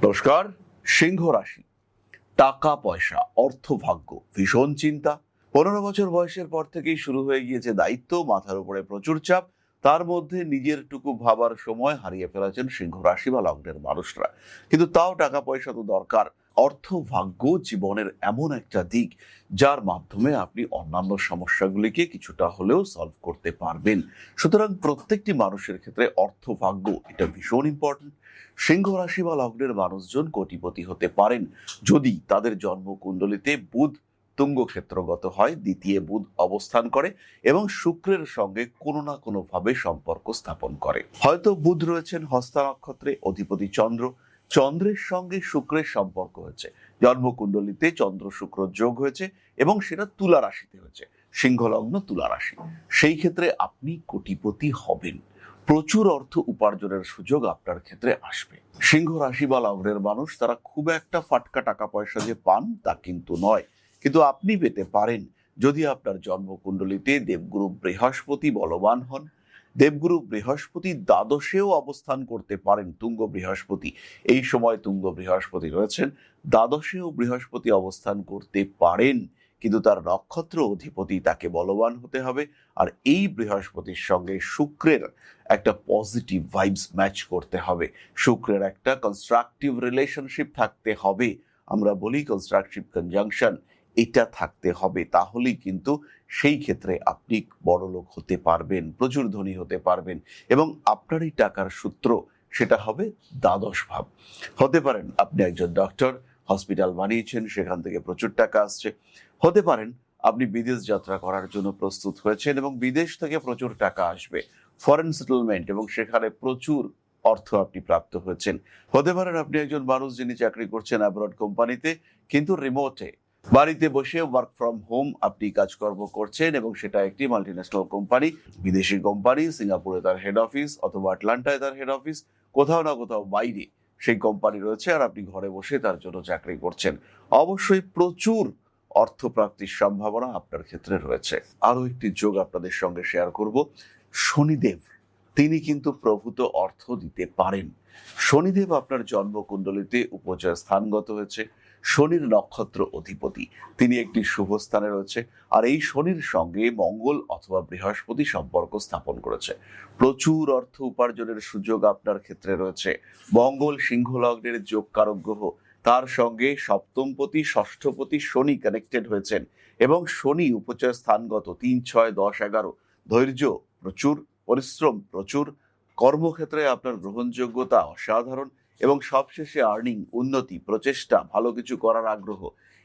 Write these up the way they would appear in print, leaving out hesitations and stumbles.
নমস্কার। সিংহ রাশি, টাকা পয়সা, অর্থভাগ্য ভীষণ চিন্তা। 15 বছর বয়সের পর থেকেই শুরু হয়ে গিয়েছে দায়িত্ব, মাথার উপরে প্রচুর চাপ। তার মধ্যে নিজের টুকু ভাবার সময় হারিয়ে ফেলেছেন সিংহ রাশি বা লগ্নের মানুষরা। কিন্তু তাও টাকা পয়সা তো দরকার। অর্থভাগ্য জীবনের এমন একটা দিক যার মাধ্যমে আপনি অন্যান্য সমস্যাগুলিকে কিছুটা হলেও সলভ করতে পারবেন। সুতরাং প্রত্যেকটি মানুষের ক্ষেত্রে অর্থভাগ্য এটা ভীষণ ইম্পর্টেন্ট। সিংহ রাশি বা লগ্নের মানুষজন কোটিপতি হতে পারেন যদি তাদের জন্মকুণ্ডলিতে বুধ তুঙ্গ ক্ষেত্রগত হয়, দ্বিতীয় বুধ অবস্থান করে এবং শুক্রের সঙ্গে কোনো না কোনো ভাবে সম্পর্ক স্থাপন করে। হয়তো বুধ রয়েছেন হস্তা নক্ষত্রে, অধিপতি চন্দ্র, চন্দ্রের সঙ্গে শুক্রের সম্পর্ক হয়েছে, জন্মকুণ্ডলিতে চন্দ্র শুক্র যোগ হয়েছে এবং সেটা তুলা রাশিতে হয়েছে, সিংহ লগ্ন তুলা রাশি। সেই ক্ষেত্রে আপনি কোটিপতি হবেন, প্রচুর অর্থ উপার্জনের সুযোগ আপনার ক্ষেত্রে আসবে। সিংহ রাশি বা লগ্নের মানুষ তারা খুব একটা ফাটকা টাকা পয়সা যে পান তা কিন্তু নয়, কিন্তু আপনি পেতে পারেন যদি আপনার জন্মকুণ্ডলিতে দেবগুরু বৃহস্পতি বলবান হন। দেবগুরু বৃহস্পতি দ্বাদশেও অবস্থান করতে পারেন, তুঙ্গ বৃহস্পতি। এই সময় তুঙ্গ বৃহস্পতি রয়েছেন, দ্বাদশেও বৃহস্পতি অবস্থান করতে পারেন, কিন্তু তার নক্ষত্র অধিপতি তাকে বলবান হতে হবে। আর এই বৃহস্পতির সঙ্গে শুক্রের একটা পজিটিভ ভাইবস ম্যাচ করতে হবে, শুক্রের একটা কনস্ট্রাকটিভ রিলেশনশিপ থাকতে হবে। আমরা বলি কনস্ট্রাকটিভ কনজাংশন, এটা থাকতে হবে। তাহলেই কিন্তু সেই ক্ষেত্রে আপনি বড়লোক হতে পারবেন, প্রচুর ধনী হতে পারবেন এবং আপনার এই টাকার সূত্র সেটা হবে দ্বাদশ ভাব। হতে পারেন আপনি একজন ডক্টর, হসপিটাল বানিয়েছেন, সেখান থেকে প্রচুর টাকা আসছে। হতে পারেন আপনি বিদেশ যাত্রা করার জন্য প্রস্তুত হয়েছেন এবং বিদেশ থেকে প্রচুর টাকা আসবে, ফরেন সেটেলমেন্ট, এবং সেখানে প্রচুর অর্থ আপনি প্রাপ্ত হয়েছেন। হতে পারেন আপনি একজন মানুষ যিনি চাকরি করছেন অ্যাব্রড কোম্পানিতে, কিন্তু রিমোটে বাড়িতে বসে ওয়ার্ক ফ্রম হোম আপনি কাজকর্ম করছেন এবং সেটা একটি মাল্টিন্যাশনাল কোম্পানি, বিদেশি কোম্পানি, সিঙ্গাপুরে তার হেড অফিস অথবা আটলান্টায় তার হেড অফিস, কোথাও না কোথাও বাইরে সেই কোম্পানি রয়েছে আর আপনি ঘরে বসে তার জন্য চাকরি করছেন। অবশ্যই প্রচুর অর্থপ্রাপ্তির সম্ভাবনা আপনার ক্ষেত্রে রয়েছে। আরো একটি যোগ আপনাদের সঙ্গে শেয়ার করব। শনিদেব, তিনি কিন্তু প্রভূত অর্থ দিতে পারেন। শনিদেব আপনার জন্মকুণ্ডলিতে উপচয় স্থানগত হয়েছে, শনির নক্ষত্র অধিপতি, তিনি একটি শুভ স্থানে রয়েছে। আর এই শনির সঙ্গে মঙ্গল অথবা বৃহস্পতি সম্পর্ক স্থাপন করেছে, প্রচুর অর্থ উপার্জনের সুযোগ আপনার ক্ষেত্রে রয়েছে। মঙ্গল সিংহ লগ্নের যোগকারক গ্রহ, তার সঙ্গে সপ্তমপতি ষষ্ঠপতি শনি কানেক্টেড হয়েছেন এবং শনি উপচয় স্থানগত 3, 6, 10, 11। ধৈর্য প্রচুর, পরিশ্রম প্রচুর, কর্মক্ষেত্রে আপনার গ্রহণযোগ্যতা অসাধারণ এবং সবশেষে আর্নিং, উন্নতি, প্রচেষ্টা, ভালো কিছু করার আগ্রহ,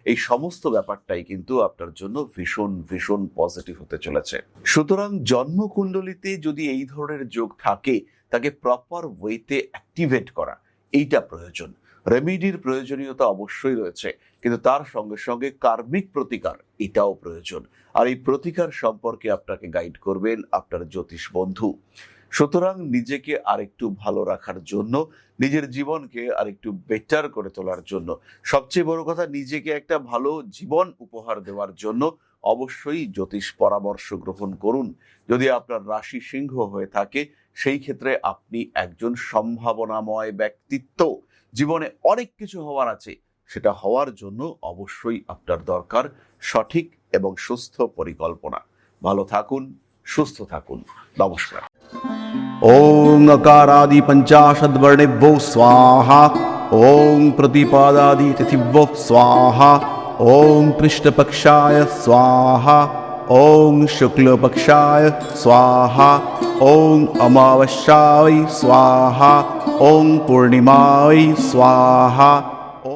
এই সমস্ত ব্যাপারটাই কিন্তু আপনার জন্য ভীষণ ভীষণ পজিটিভ হতে চলেছে। সুতরাং জন্মকুণ্ডলিতে যদি এই ধরনের যোগ থাকে, তাকে প্রপার ওয়েতে অ্যাক্টিভেট করা এইটা প্রয়োজন। রেমিডির প্রয়োজনীয়তা অবশ্যই রয়েছে, কিন্তু তার সঙ্গে সঙ্গে কার্মিক প্রতিকার এটাও প্রয়োজন। আর এই প্রতিকার সম্পর্কে আপনাকে গাইড করবেন আপনার জ্যোতিষ বন্ধু। সুতরাং নিজেকে আরেকটু ভালো রাখার জন্য, নিজের জীবনকে আরেকটু বেটার করে তোলার জন্য, সবচেয়ে বড় কথা নিজেকে একটা ভালো জীবন উপহার দেওয়ার জন্য অবশ্যই জ্যোতিষ পরামর্শ গ্রহণ করুন। যদি আপনার রাশি সিংহ হয়ে থাকে, সেই ক্ষেত্রে আপনি একজন সম্ভাবনাময় ব্যক্তিত্ব, জীবনে অনেক কিছু হওয়ার আছে, সেটা হওয়ার জন্য অবশ্যই আপনার দরকার সঠিক এবং সুস্থ পরিকল্পনা। ভালো থাকুন, সুস্থ থাকুন। নমস্কার। ओं अकारादि पंचाशद्वर्णेभ्यो स्वाहा। ओं प्रतिपादादि तिथिभ्यो स्वाहा। ओं कृष्णपक्षाय स्वाहा। ओं शुक्लपक्षाय स्वाहा। ओं अमावस्याय स्वाहा। ओं पूर्णिमाय स्वाहा।